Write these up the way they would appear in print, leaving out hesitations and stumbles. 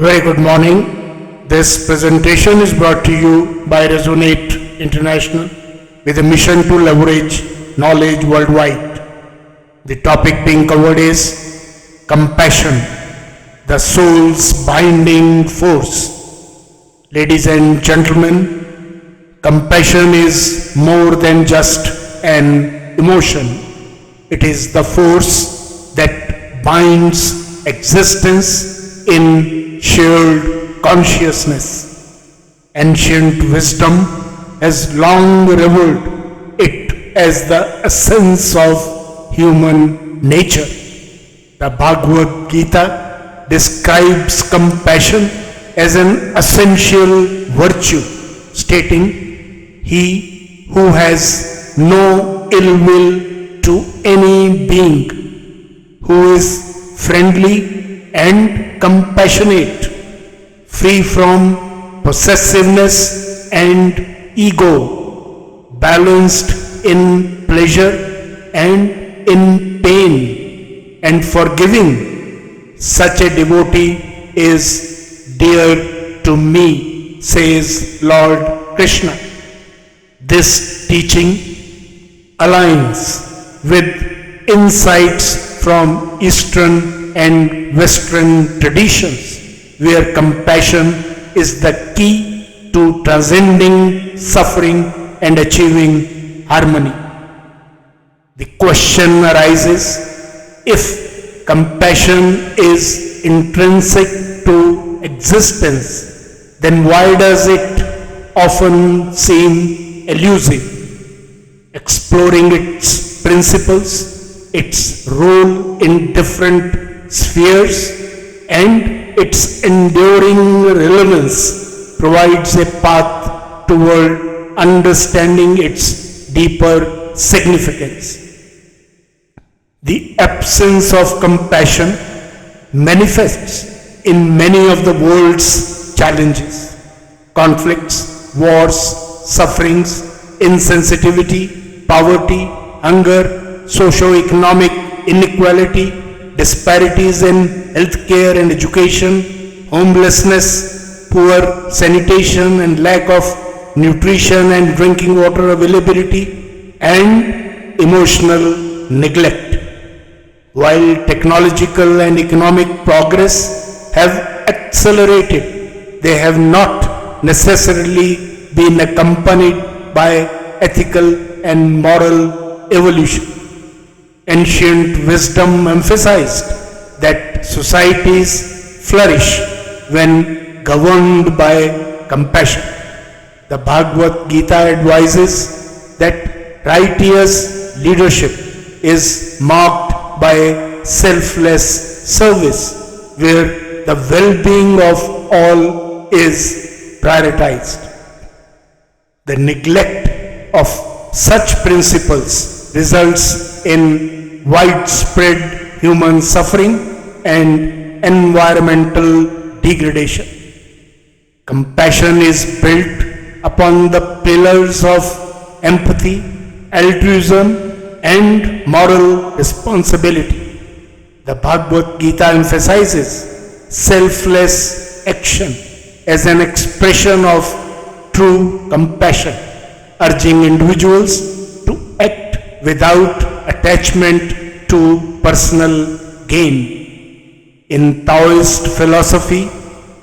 Very good morning. This presentation is brought to you by Resonate International with a mission to leverage knowledge worldwide. The topic being covered is compassion, the soul's binding force. Ladies and gentlemen, compassion is more than just an emotion. It is the force that binds existence in shared consciousness. Ancient wisdom has long revered it as the essence of human nature. The Bhagavad Gita describes compassion as an essential virtue, stating, "He who has no ill will to any being, who is friendly and compassionate, free from possessiveness and ego, balanced in pleasure and in pain, and forgiving, such a devotee is dear to me," says Lord Krishna. This teaching aligns with insights from Eastern and Western traditions, where compassion is the key to transcending suffering and achieving harmony. The question arises, if compassion is intrinsic to existence, then why does it often seem elusive? Exploring its principles, its role in different spheres, and its enduring relevance provides a path toward understanding its deeper significance. The absence of compassion manifests in many of the world's challenges: conflicts, wars, sufferings, insensitivity, poverty, hunger, socio-economic inequality, disparities in healthcare and education, homelessness, poor sanitation and lack of nutrition and drinking water availability, and emotional neglect. While technological and economic progress have accelerated, they have not necessarily been accompanied by ethical and moral evolution. Ancient wisdom emphasized that societies flourish when governed by compassion. The Bhagavad Gita advises that righteous leadership is marked by selfless service, where the well-being of all is prioritized. The neglect of such principles results in widespread human suffering and environmental degradation. Compassion is built upon the pillars of empathy, altruism, and moral responsibility. The Bhagavad Gita emphasizes selfless action as an expression of true compassion, urging individuals to act without attachment to personal gain. In Taoist philosophy,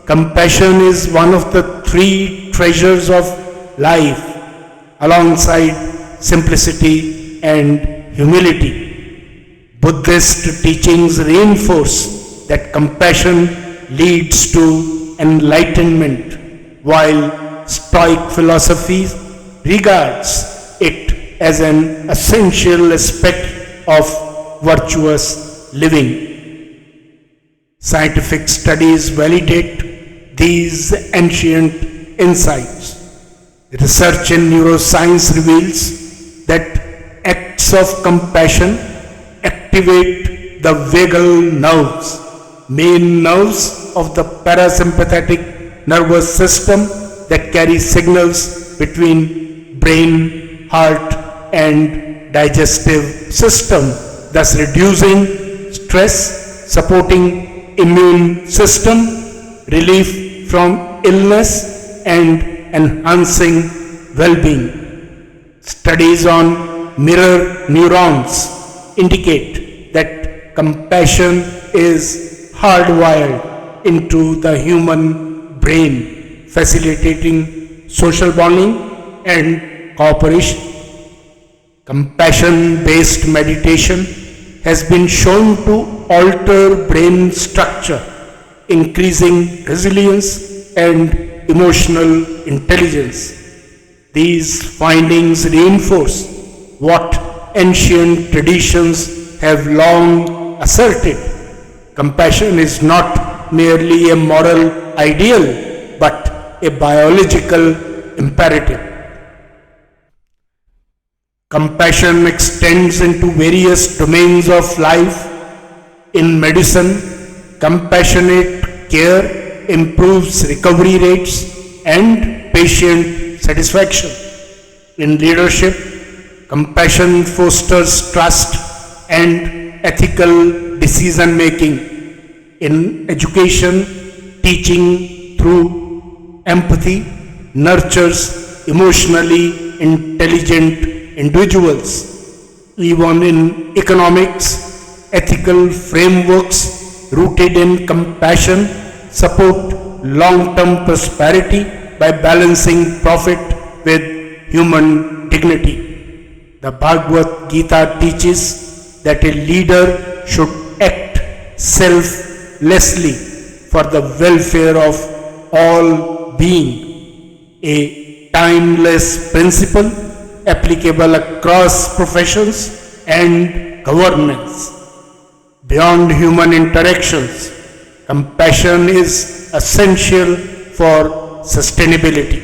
compassion is one of the three treasures of life, alongside simplicity and humility. Buddhist teachings reinforce that compassion leads to enlightenment, while Stoic philosophy regards it as an essential aspect of virtuous living. Scientific studies validate these ancient insights. Research in neuroscience reveals that acts of compassion activate the vagal nerves, main nerves of the parasympathetic nervous system that carry signals between brain, heart, and digestive system, thus reducing stress, supporting immune system, relief from illness, and enhancing well-being. Studies on mirror neurons indicate that compassion is hardwired into the human brain, facilitating social bonding and cooperation. Compassion-based meditation has been shown to alter brain structure, increasing resilience and emotional intelligence. These findings reinforce what ancient traditions have long asserted. Compassion is not merely a moral ideal, but a biological imperative. Compassion extends into various domains of life. In medicine, compassionate care improves recovery rates and patient satisfaction. In leadership, compassion fosters trust and ethical decision making. In education, teaching through empathy nurtures emotionally intelligent individuals. Even in economics, ethical frameworks rooted in compassion support long-term prosperity by balancing profit with human dignity. The Bhagavad Gita teaches that a leader should act selflessly for the welfare of all being, a timeless principle applicable across professions and governance. Beyond human interactions, compassion is essential for sustainability.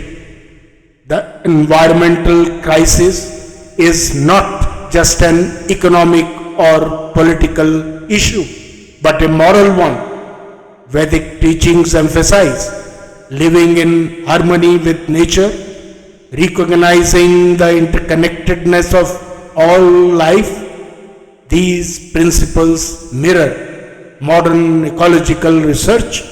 The environmental crisis is not just an economic or political issue, but a moral one. Vedic teachings emphasize living in harmony with nature, recognizing the interconnectedness of all life. These principles mirror modern ecological research,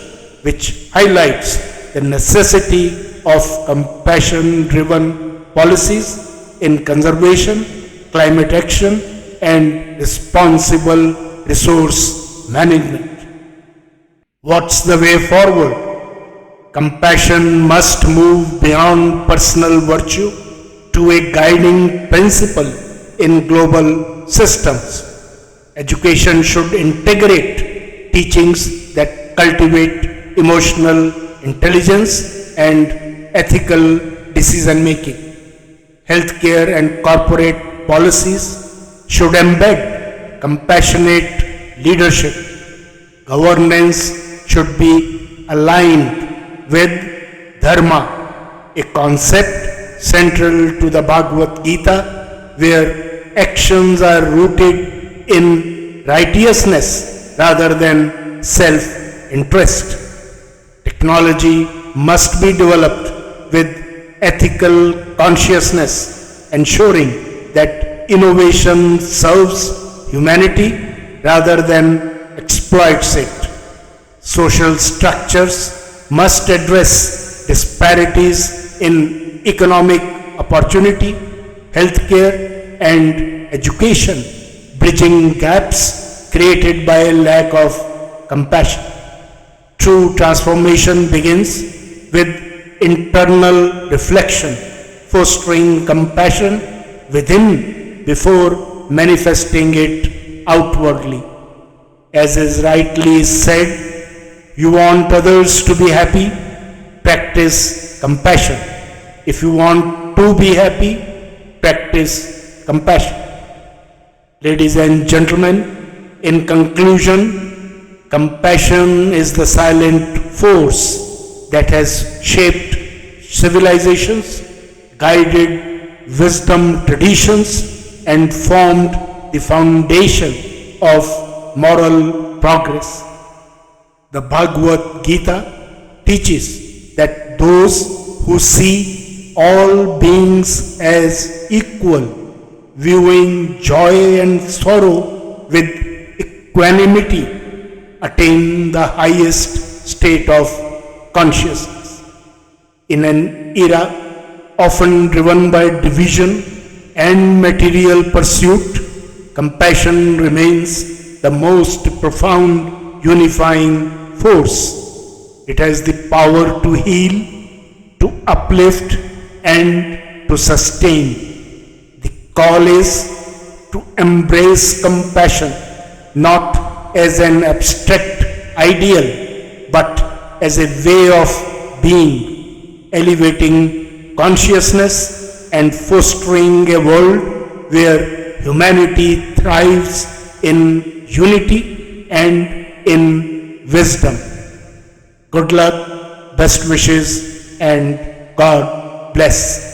which highlights the necessity of compassion-driven policies in conservation, climate action, and responsible resource management. What's the way forward? Compassion must move beyond personal virtue to a guiding principle in global systems. Education should integrate teachings that cultivate emotional intelligence and ethical decision making. Healthcare and corporate policies should embed compassionate leadership. Governance should be aligned with Dharma, a concept central to the Bhagavad Gita, where actions are rooted in righteousness rather than self-interest. Technology must be developed with ethical consciousness, ensuring that innovation serves humanity rather than exploits it. Social structures must address disparities in economic opportunity, healthcare, and education, bridging gaps created by a lack of compassion. True transformation begins with internal reflection, fostering compassion within before manifesting it outwardly. As is rightly said, you want others to be happy, practice compassion. If you want to be happy, practice compassion. Ladies and gentlemen, in conclusion, compassion is the silent force that has shaped civilizations, guided wisdom traditions, and formed the foundation of moral progress. The Bhagavad Gita teaches that those who see all beings as equal, viewing joy and sorrow with equanimity, attain the highest state of consciousness. In an era often driven by division and material pursuit, compassion remains the most profound unifying force. It has the power to heal, to uplift, and to sustain. The call is to embrace compassion not as an abstract ideal but as a way of being, elevating consciousness and fostering a world where humanity thrives in unity and in wisdom. Good luck, best wishes, and God bless.